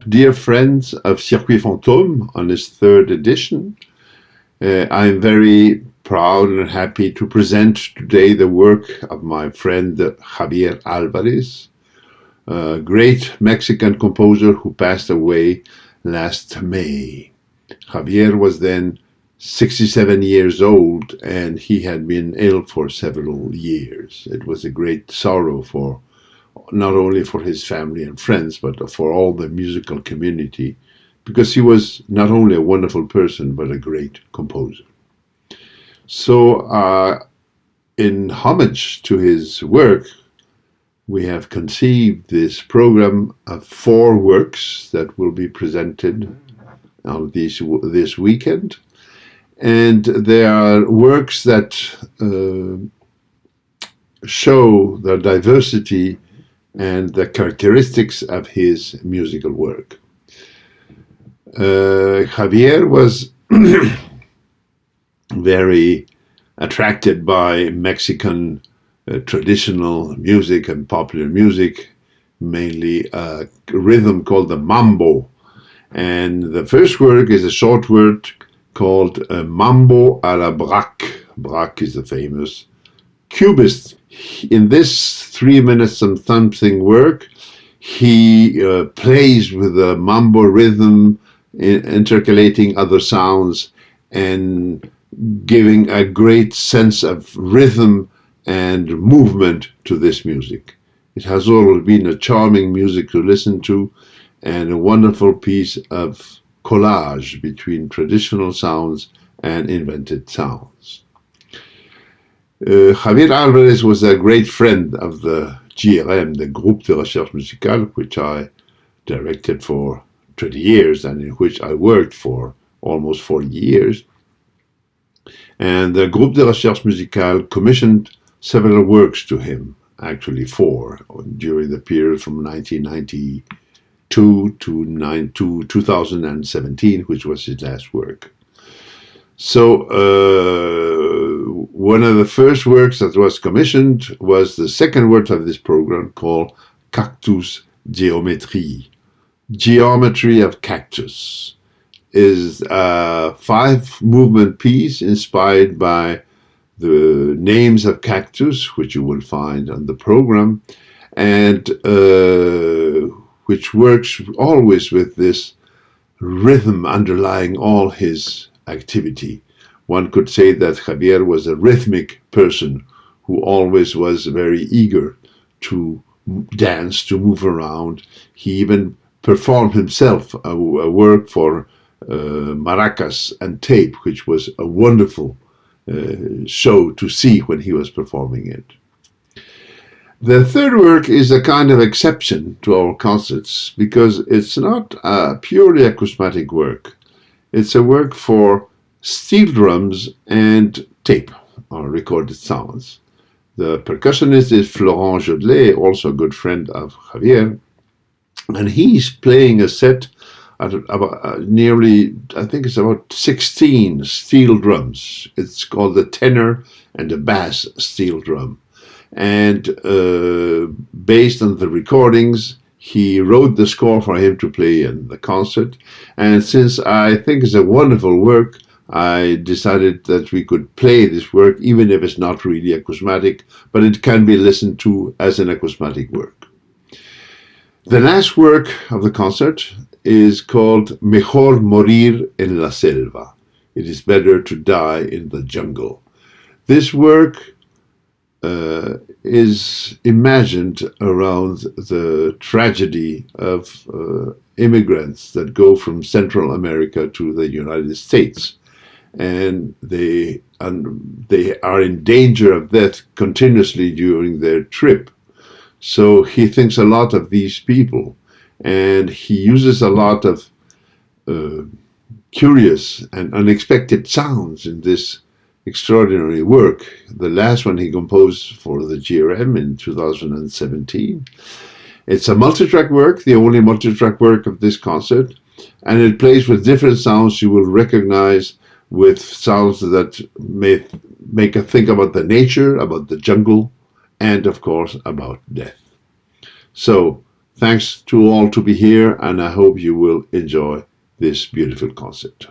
dear friends of Circuit Fantôme on his third edition. I'm very proud and happy to present today the work of my friend Javier Álvarez, a great Mexican composer who passed away last May. Javier was then 67 years old, and he had been ill for several years. It was a great sorrow for not only for his family and friends, but for all the musical community, because he was not only a wonderful person, but a great composer. So, in homage to his work, we have conceived this program of 4 works that will be presented on this weekend. And they are works that show the diversity and the characteristics of his musical work. Javier was very attracted by Mexican traditional music and popular music, mainly a rhythm called the Mambo. And the first work is a short work called Mambo à la Braque. Braque is the famous cubist. In this 3 minutes and something work, he plays with the mambo rhythm, intercalating other sounds and giving a great sense of rhythm and movement to this music. It has always been a charming music to listen to and a wonderful piece of collage between traditional sounds and invented sounds. Javier Álvarez was a great friend of the GRM, the Groupe de Recherche Musicale, which I directed for 20 years and in which I worked for almost 40 years. And the Groupe de Recherche Musicale commissioned several works to him, actually 4, during the period from 1992 to 2017, which was his last work. So one of the first works that was commissioned was the second work of this program called Cactus geometries. Geometry of Cactus is a 5-movement piece inspired by the names of cactus, which you will find on the program, and which works always with this rhythm underlying all his activity. One could say that Javier was a rhythmic person who always was very eager to dance, to move around. He even performed himself a work for maracas and tape, which was a wonderful show to see when he was performing it. The third work is a kind of exception to our concerts because it's not a purely acousmatic work. It's a work for steel drums and tape, or recorded sounds. The percussionist is Florent Jodelet, also a good friend of Javier, and he's playing a set at about nearly, I think it's about 16 steel drums. It's called the tenor and the bass steel drum. And based on the recordings, he wrote the score for him to play in the concert. And since I think it's a wonderful work, I decided that we could play this work even if it's not really acousmatic, but it can be listened to as an acousmatic work. The last work of the concert is called Mejor, morir en la selva. It is better to die in the jungle. This work is imagined around the tragedy of immigrants that go from Central America to the United States. And they are in danger of death continuously during their trip. So he thinks a lot of these people, and he uses a lot of curious and unexpected sounds in this extraordinary work. The last one he composed for the GRM in 2017. It's a multi-track work, the only multi-track work of this concert, and it plays with different sounds you will recognize, with sounds that may make us think about the nature, about the jungle, and of course about death. So Thanks to all to be here, and I hope you will enjoy this beautiful concert.